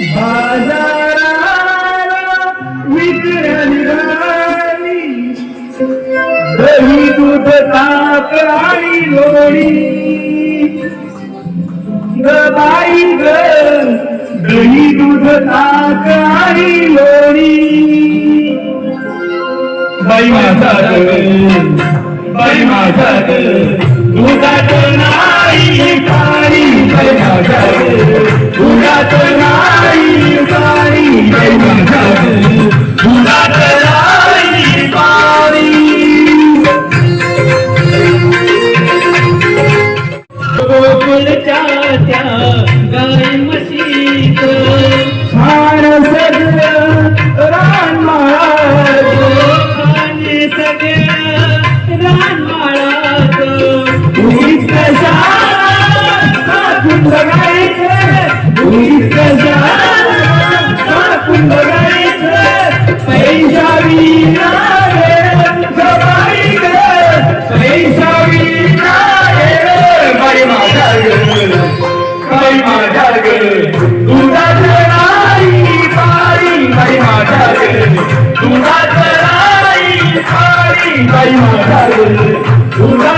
बाजाराला विकणारी दही दूध ताक आणि लोणी ग बाई ग दही दूध ताक आणि लोणी बाई माझा दुधात नाही पाणी बाई माझा दुधात नाही पाणी बाई माझा दुधात नाही पाणी गोकुळच्या त्या गाय म्हशीत छान सगळं रानमाळात आणि सगळं रानमाळात उडीत साकून बघायचं उडीत साकून बघायचं पैसा विना रे बाई ग पैसा विना रे बाई माझा ग बाई माझा ग दुधात नाही पाणी बाई माझा ग दुधात नाही पाणी बाई माझा ग दुधात